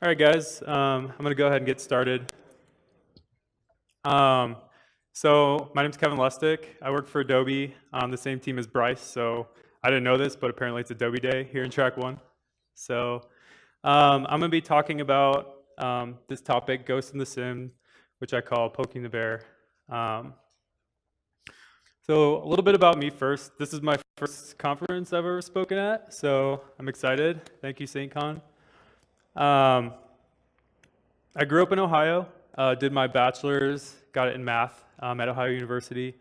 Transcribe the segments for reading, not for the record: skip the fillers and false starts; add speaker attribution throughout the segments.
Speaker 1: All right, guys, I'm going to go ahead and get started. So my name's Kevin Lustic. I work for Adobe on the same team as Bryce. So I didn't know this, but apparently it's Adobe Day here in track 1. So I'm going to be talking about this topic, Ghost in the SIEM, which I call poking the bear. So a little bit about me first. This is my first conference I've ever spoken at, so I'm excited. Thank you, SAINTCON. I grew up in Ohio, did my bachelor's, got it in math at Ohio University.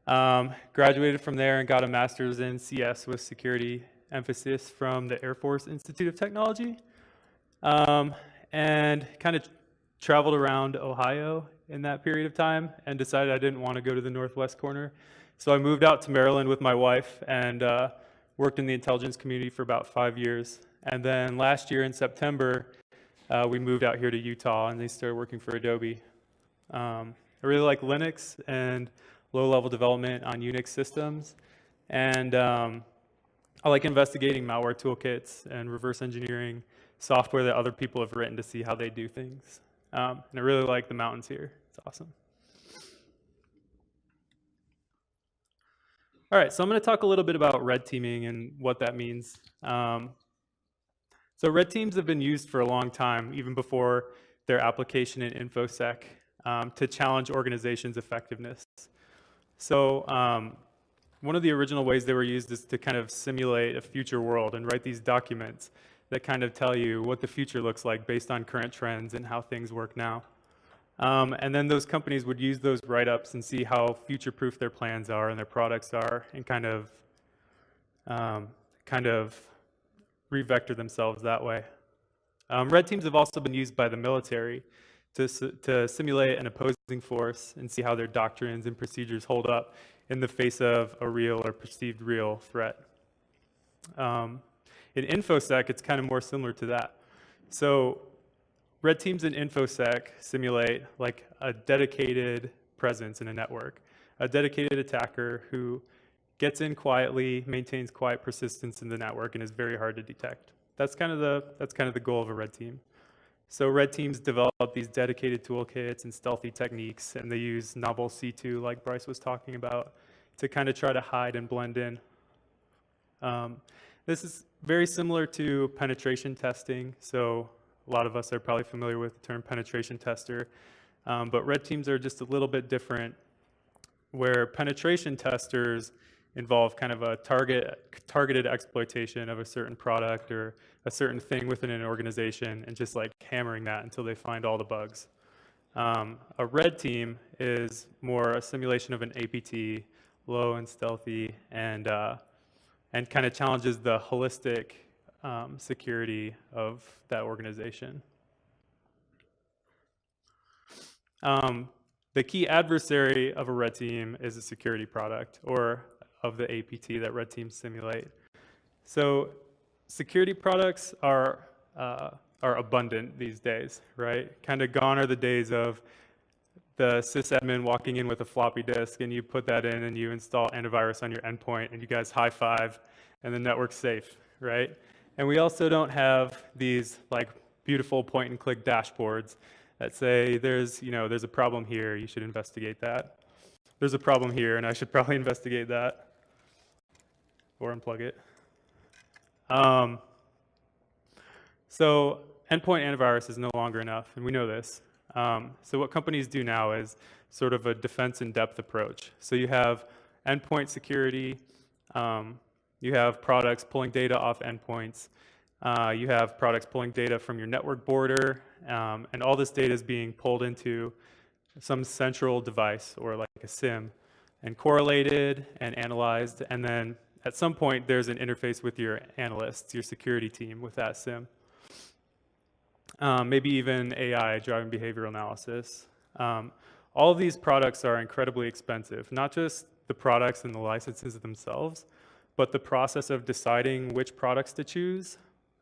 Speaker 1: Graduated from there and got a master's in CS with security emphasis from the Air Force Institute of Technology. And kind of traveled around Ohio in that period of time and decided I didn't want to go to the northwest corner. So I moved out to Maryland with my wife and worked in the intelligence community for about 5 years. And then last year in September, we moved out here to Utah and they started working for Adobe. I really like Linux and low-level development on Unix systems. And I like investigating malware toolkits and reverse engineering software that other people have written to see how they do things. And I really like the mountains here. It's awesome. All right, so I'm going to talk a little bit about red teaming and what that means. So red teams have been used for a long time, even before their application in InfoSec, to challenge organizations' effectiveness. So one of the original ways they were used is to kind of simulate a future world and write these documents that kind of tell you what the future looks like based on current trends and how things work now. And then those companies would use those write-ups and see how future-proof their plans are and their products are and kind of re-vector themselves that way. Red teams have also been used by the military to simulate an opposing force and see how their doctrines and procedures hold up in the face of a real or perceived real threat. In InfoSec, it's kind of more similar to that. So red teams in InfoSec simulate like a dedicated presence in a network, a dedicated attacker who gets in quietly, maintains quiet persistence in the network, and is very hard to detect. That's kind of the goal of a red team. So red teams develop these dedicated toolkits and stealthy techniques, and they use novel C2, like Bryce was talking about, to kind of try to hide and blend in. This is very similar to penetration testing. So a lot of us are probably familiar with the term penetration tester, but red teams are just a little bit different, where penetration testers involve kind of a targeted exploitation of a certain product or a certain thing within an organization and just like hammering that until they find all the bugs. A red team is more a simulation of an APT, low and stealthy, and kind of challenges the holistic security of that organization. The key adversary of a red team is a security product or of the APT that red teams simulate. So security products are abundant these days, right? Kind of gone are the days of the sysadmin walking in with a floppy disk and you put that in and you install antivirus on your endpoint and you guys high five and the network's safe, right? And we also don't have these like beautiful point and click dashboards that say there's a problem here, you should investigate that. There's a problem here and I should probably investigate that or unplug it. So endpoint antivirus is no longer enough, and we know this. So what companies do now is sort of a defense in depth approach. So you have endpoint security, you have products pulling data off endpoints, you have products pulling data from your network border, and all this data is being pulled into some central device or like a SIEM and correlated and analyzed, and then at some point there's an interface with your analysts, your security team with that SIEM. Maybe even AI, driving behavioral analysis. All of these products are incredibly expensive, not just the products and the licenses themselves, but the process of deciding which products to choose,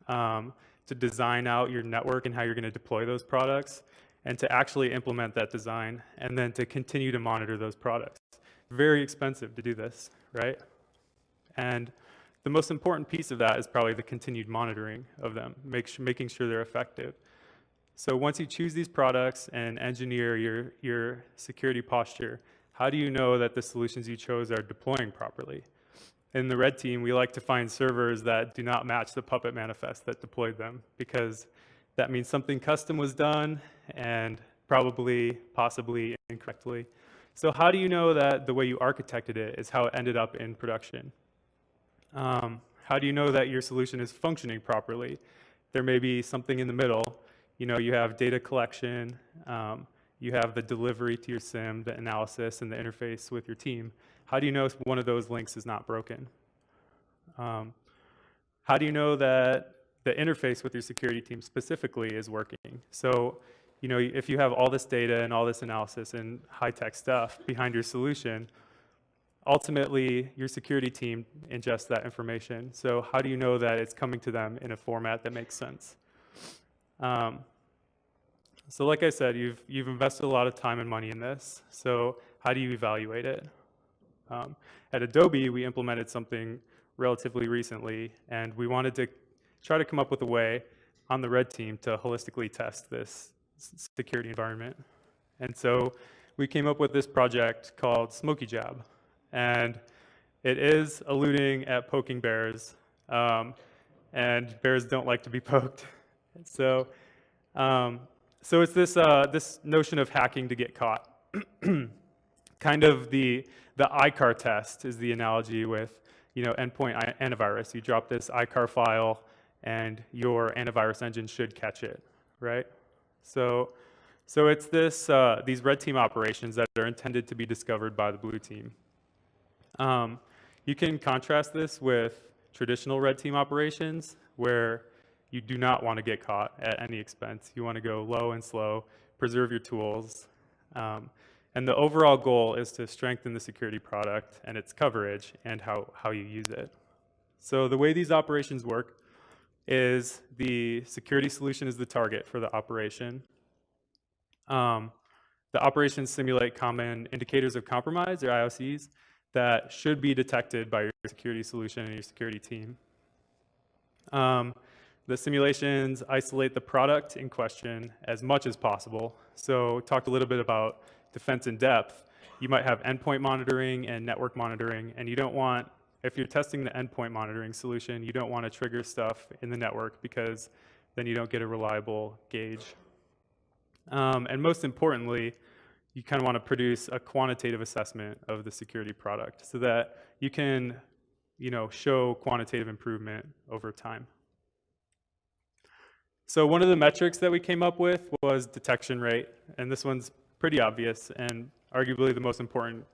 Speaker 1: to design out your network and how you're going to deploy those products, and to actually implement that design, and then to continue to monitor those products. Very expensive to do this, right? And the most important piece of that is probably the continued monitoring of them, making sure they're effective. So once you choose these products and engineer your security posture, how do you know that the solutions you chose are deploying properly? In the red team, we like to find servers that do not match the Puppet manifest that deployed them, because that means something custom was done and probably, possibly incorrectly. So how do you know that the way you architected it is how it ended up in production? How do you know that your solution is functioning properly? There may be something in the middle. You know, you have data collection, you have the delivery to your SIEM, the analysis, and the interface with your team. How do you know if one of those links is not broken? How do you know that the interface with your security team specifically is working? So, you know, if you have all this data and all this analysis and high-tech stuff behind your solution, ultimately, your security team ingests that information. So how do you know that it's coming to them in a format that makes sense? So like I said, you've invested a lot of time and money in this. So how do you evaluate it? At Adobe, we implemented something relatively recently, and we wanted to try to come up with a way on the red team to holistically test this security environment. And so we came up with this project called Smokeylab. And it is eluding at poking bears, and bears don't like to be poked. So, so it's this this notion of hacking to get caught. Kind of the ICAR test is the analogy with, you know, endpoint antivirus. You drop this ICAR file, and your antivirus engine should catch it, right? So it's this these red team operations that are intended to be discovered by the blue team. You can contrast this with traditional red team operations, where you do not want to get caught at any expense. You want to go low and slow, preserve your tools. And the overall goal is to strengthen the security product and its coverage and how you use it. So the way these operations work is the security solution is the target for the operation. The operations simulate common indicators of compromise, or IOCs, that should be detected by your security solution and your security team. The simulations isolate the product in question as much as possible. So talked a little bit about defense in depth. You might have endpoint monitoring and network monitoring, and you don't want, if you're testing the endpoint monitoring solution, you don't want to trigger stuff in the network, because then you don't get a reliable gauge. And most importantly, you kind of want to produce a quantitative assessment of the security product so that you can, you know, show quantitative improvement over time. So one of the metrics that we came up with was detection rate, and this one's pretty obvious and arguably the most important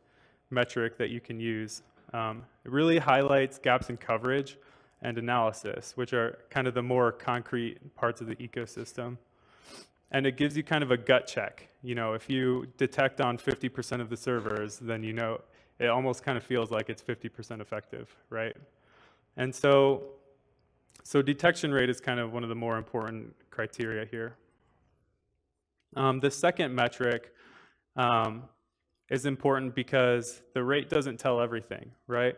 Speaker 1: metric that you can use. It really highlights gaps in coverage and analysis, which are kind of the more concrete parts of the ecosystem. And it gives you kind of a gut check. You know, if you detect on 50% of the servers, then you know it almost kind of feels like it's 50% effective, right? And so detection rate is kind of one of the more important criteria here. The second metric is important because the rate doesn't tell everything, right?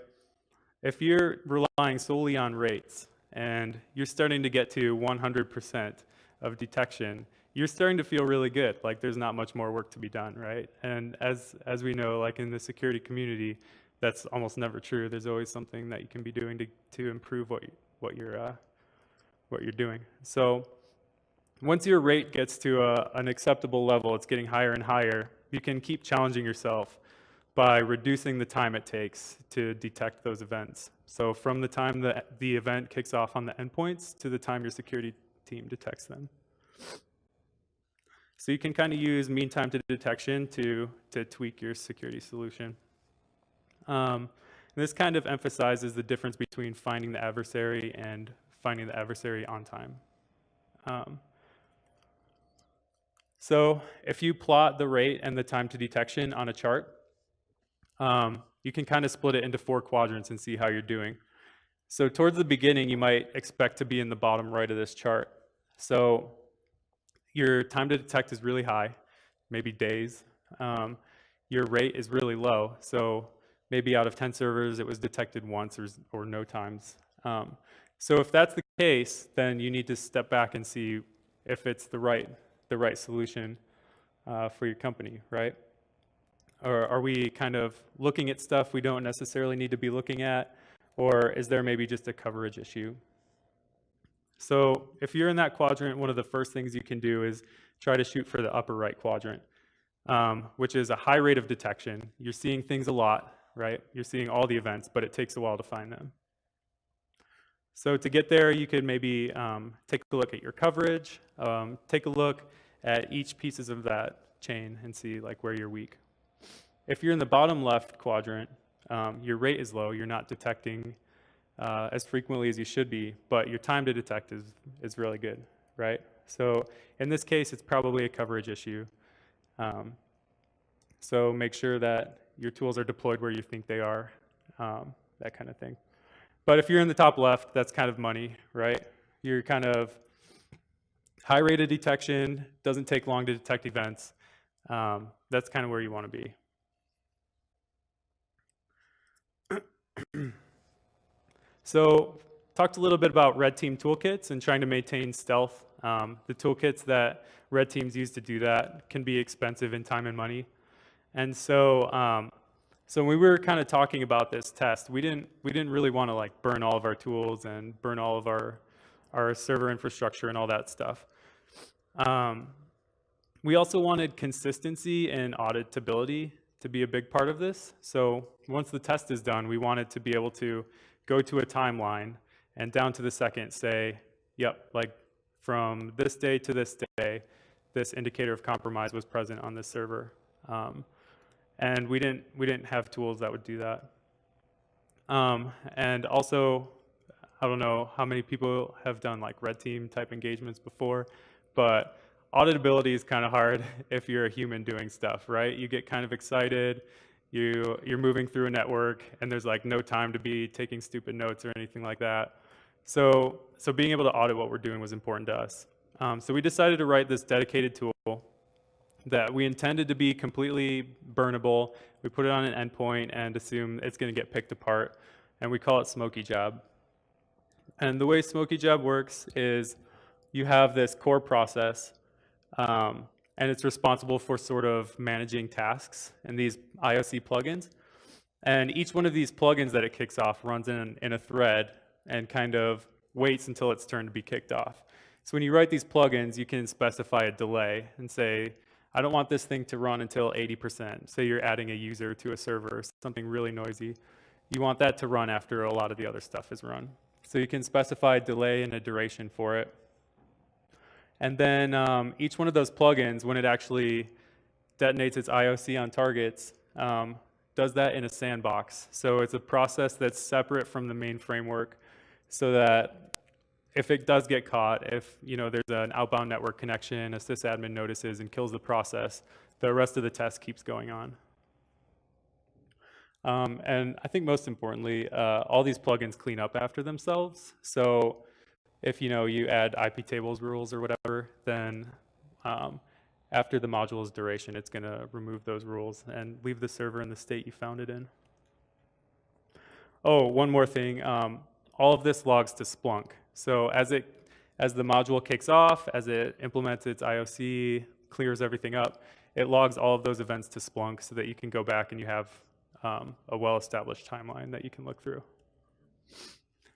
Speaker 1: If you're relying solely on rates and you're starting to get to 100% of detection, you're starting to feel really good, like there's not much more work to be done, right? And as we know, like in the security community, that's almost never true. There's always something that you can be doing to improve what you're doing. So once your rate gets to an acceptable level, it's getting higher and higher, you can keep challenging yourself by reducing the time it takes to detect those events. So from the time that the event kicks off on the endpoints to the time your security team detects them. So you can kind of use mean time to detection to tweak your security solution. And this kind of emphasizes the difference between finding the adversary and finding the adversary on time. So if you plot the rate and the time to detection on a chart, you can kind of split it into 4 quadrants and see how you're doing. So towards the beginning, you might expect to be in the bottom right of this chart. So your time to detect is really high, maybe days. Your rate is really low. So maybe out of 10 servers, it was detected once or no times. So if that's the case, then you need to step back and see if it's the right the right solution for your company, right? Or are we kind of looking at stuff we don't necessarily need to be looking at? Or is there maybe just a coverage issue? So if you're in that quadrant, one of the first things you can do is try to shoot for the upper right quadrant, which is a high rate of detection. You're seeing things a lot, right? You're seeing all the events, but it takes a while to find them. So to get there, you could maybe take a look at your coverage, take a look at each pieces of that chain and see like where you're weak. If you're in the bottom left quadrant, your rate is low, you're not detecting as frequently as you should be, but your time to detect is really good, right? So in this case, it's probably a coverage issue. So make sure that your tools are deployed where you think they are, that kind of thing. But if you're in the top left, that's kind of money, right? You're kind of high rate of detection, doesn't take long to detect events. That's kind of where you want to be. So talked a little bit about red team toolkits and trying to maintain stealth. The toolkits that red teams use to do that can be expensive in time and money. And so, so when we were kind of talking about this test, we didn't really want to like burn all of our tools and burn all of our server infrastructure and all that stuff. We also wanted consistency and auditability to be a big part of this. So once the test is done, we wanted to be able to go to a timeline and down to the second say, yep, like from this day to this day, this indicator of compromise was present on this server. And we didn't have tools that would do that. And also, I don't know how many people have done like red team type engagements before, but auditability is kind of hard if you're a human doing stuff, right? You get kind of excited, you're moving through a network, and there's like no time to be taking stupid notes or anything like that. So being able to audit what we're doing was important to us. So we decided to write this dedicated tool that we intended to be completely burnable. We put it on an endpoint and assume it's going to get picked apart, and we call it Smokeylab. And the way Smokeylab works is you have this core process, and it's responsible for sort of managing tasks and these IOC plugins. And each one of these plugins that it kicks off runs in a thread and kind of waits until it's turn to be kicked off. So when you write these plugins, you can specify a delay and say, I don't want this thing to run until 80%. Say you're adding a user to a server, something really noisy. You want that to run after a lot of the other stuff is run. So you can specify a delay and a duration for it. And then each one of those plugins, when it actually detonates its IOC on targets, does that in a sandbox. So it's a process that's separate from the main framework, so that if it does get caught, if there's an outbound network connection, a sysadmin notices and kills the process, the rest of the test keeps going on. And I think most importantly, all these plugins clean up after themselves. So if you add IP tables rules or whatever, then after the module's duration, it's going to remove those rules and leave the server in the state you found it in. Oh, one more thing. All of this logs to Splunk. So as the module kicks off, as it implements its IOC, clears everything up, it logs all of those events to Splunk so that you can go back and you have a well-established timeline that you can look through.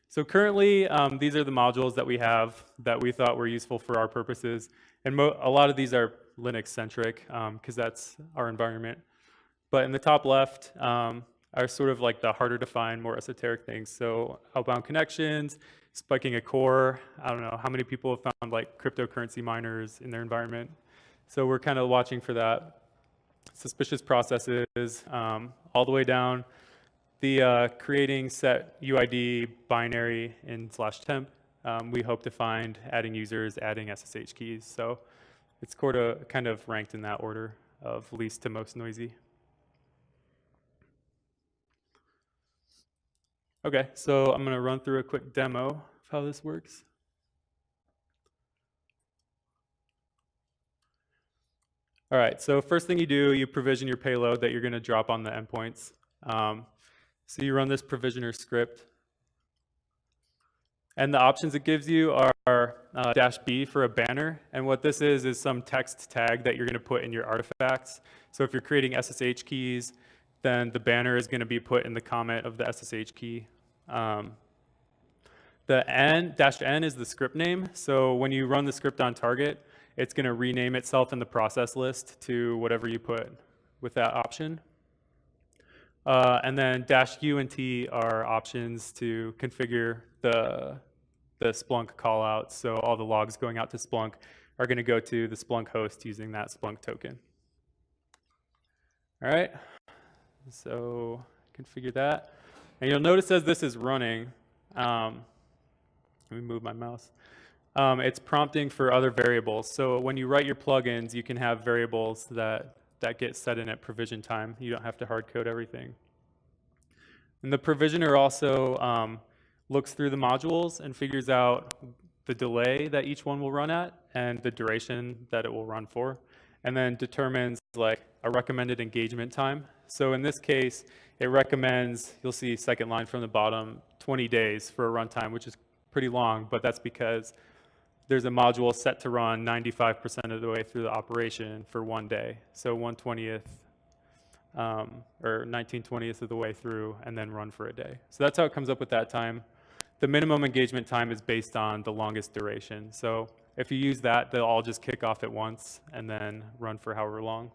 Speaker 1: So currently, these are the modules that we have that we thought were useful for our purposes. And a lot of these are Linux-centric because that's our environment. But in the top left are sort of like the harder to find, more esoteric things. So outbound connections, spiking a core. I don't know how many people have found like cryptocurrency miners in their environment. So we're kind of watching for that. Suspicious processes, all the way down. The creating set UID binary in /temp. We hope to find adding users, adding SSH keys. So it's kind of ranked in that order of least to most noisy. Okay, so I'm going to run through a quick demo of how this works. All right, so first thing you do, you provision your payload that you're going to drop on the endpoints. So you run this provisioner script. And the options it gives you are -B for a banner. And what this is some text tag that you're going to put in your artifacts. So if you're creating SSH keys, then the banner is going to be put in the comment of the SSH key. The -N is the script name. So when you run the script on target, it's going to rename itself in the process list to whatever you put with that option. And then -U and T are options to configure the Splunk callouts. So all the logs going out to Splunk are going to go to the Splunk host using that Splunk token. All right, so configure that. And you'll notice as this is running, let me move my mouse. It's prompting for other variables. So when you write your plugins, you can have variables that get set in at provision time. You don't have to hard code everything. And the provisioner also looks through the modules and figures out the delay that each one will run at and the duration that it will run for, and then determines like a recommended engagement time. So in this case, it recommends, you'll see second line from the bottom, 20 days for a runtime, which is pretty long, but that's because there's a module set to run 95% of the way through the operation for 1 day. So 1/20th or 19/20th of the way through and then run for a day. So that's how it comes up with that time. The minimum engagement time is based on the longest duration. So if you use that, they'll all just kick off at once and then run for however long.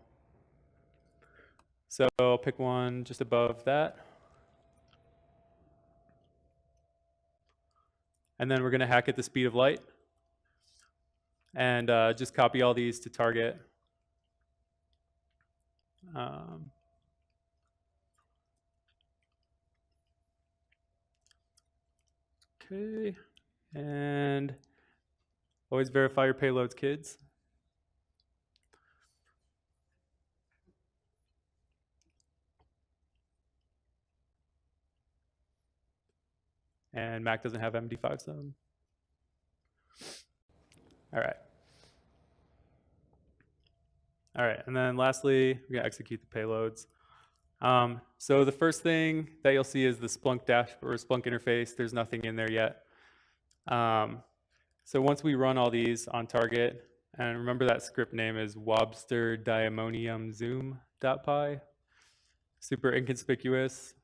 Speaker 1: So I'll pick one just above that. And then we're going to hack at the speed of light. And just copy all these to target. Okay, and always verify your payloads, kids. And Mac doesn't have MD5 zone. All right. All right, and then lastly, we're gonna execute the payloads. So the first thing that you'll see is the Splunk dashboard or Splunk interface. There's nothing in there yet. So once we run all these on target, and remember that script name is wobsterdiammoniumzoom.py. Super inconspicuous.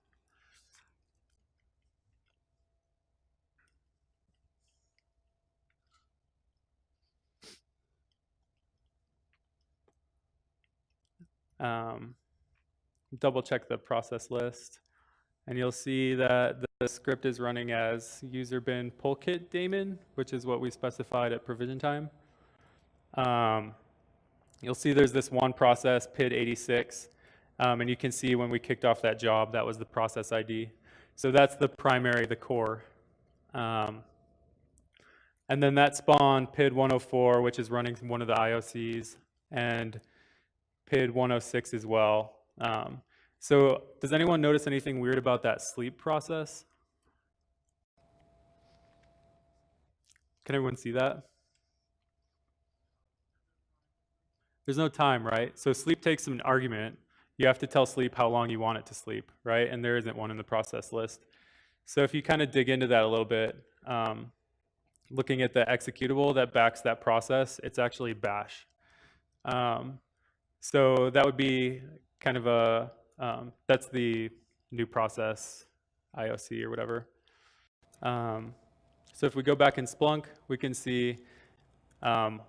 Speaker 1: Double check the process list, and you'll see that the script is running as user bin pullkit daemon, which is what we specified at provision time. You'll see there's this one process, PID86, and you can see when we kicked off that job, that was the process ID. So that's the primary, the core. And then that spawned PID104, which is running one of the IOCs, and PID106 as well. So does anyone notice anything weird about that sleep process? Can everyone see that? There's no time, right? So sleep takes an argument. You have to tell sleep how long you want it to sleep, right? And there isn't one in the process list. So if you kind of dig into that a little bit, looking at the executable that backs that process, it's actually bash. So that would be kind of a, that's the new process IOC or whatever. So if we go back in Splunk, we can see on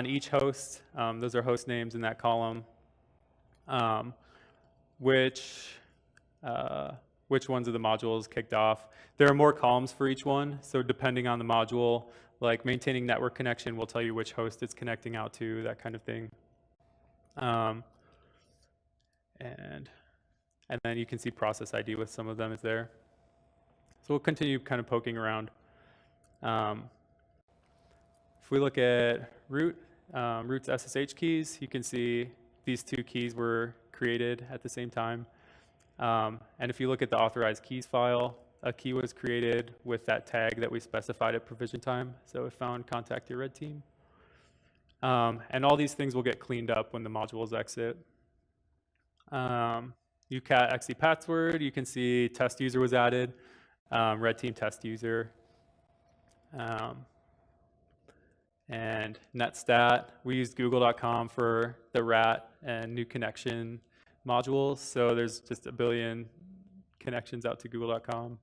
Speaker 1: each host, those are host names in that column, which ones of the modules kicked off. There are more columns for each one, so depending on the module, like maintaining network connection will tell you which host it's connecting out to, that kind of thing. And then you can see process ID with some of them is there. So we'll continue kind of poking around. If we look at root, root's SSH keys, you can see these two keys were created at the same time. And if you look at the authorized keys file, a key was created with that tag that we specified at provision time. So it found contact your red team. And all these things will get cleaned up when the modules exit. ucat exe password, you can see test user was added, red team test user. And netstat, we use google.com for the rat and new connection modules. So there's just a billion connections out to google.com.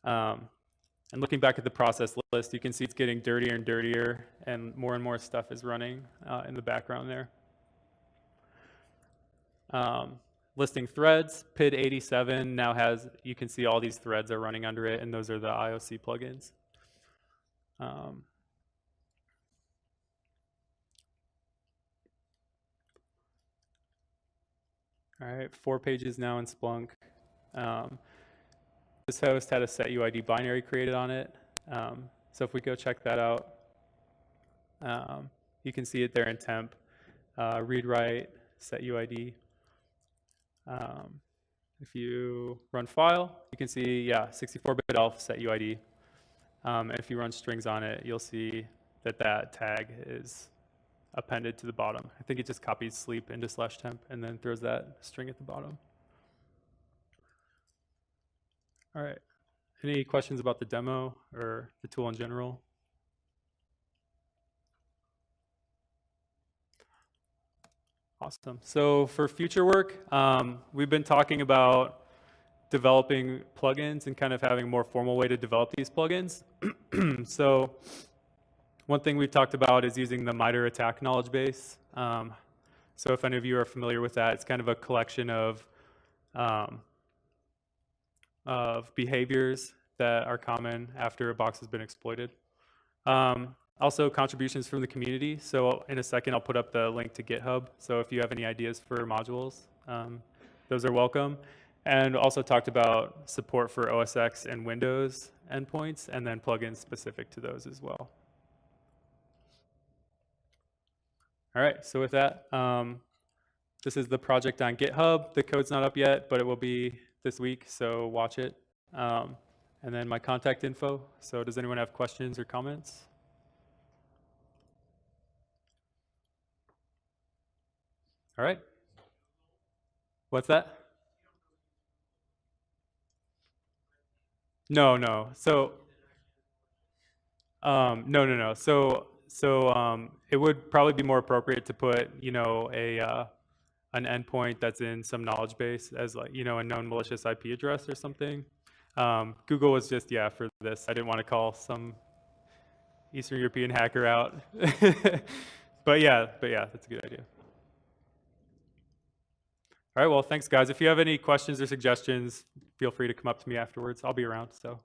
Speaker 1: And looking back at the process list, you can see it's getting dirtier and dirtier, and more stuff is running in the background there. Listing threads, PID 87 now has, you can see all these threads are running under it, and those are the IOC plugins. All right, 4 pages now in Splunk. This host had a set UID binary created on it. So if we go check that out, you can see it there in temp, read write, set UID. If you run file, you can see, yeah, 64-bit elf set UID. And if you run strings on it, you'll see that that tag is appended to the bottom. I think it just copies sleep into /temp and then throws that string at the bottom. All right. Any questions about the demo or the tool in general? Awesome. So for future work, we've been talking about developing plugins and kind of having a more formal way to develop these plugins. So one thing we've talked about is using the MITRE attack knowledge base. So if any of you are familiar with that, it's kind of a collection of behaviors that are common after a box has been exploited. Also contributions from the community. So in a second, I'll put up the link to GitHub. So if you have any ideas for modules, those are welcome. And also talked about support for OS X and Windows endpoints, and then plugins specific to those as well. All right, so with that, this is the project on GitHub. The code's not up yet, but it will be this week, so watch it. And then my contact info. So does anyone have questions or comments? All right. What's that? No. So, no. So it would probably be more appropriate to put, you know, an endpoint that's in some knowledge base as, like, you know, a known malicious IP address or something. Google was just, yeah, for this. I didn't want to call some Eastern European hacker out. But yeah, that's a good idea. All right, well, thanks, guys. If you have any questions or suggestions, feel free to come up to me afterwards. I'll be around, so.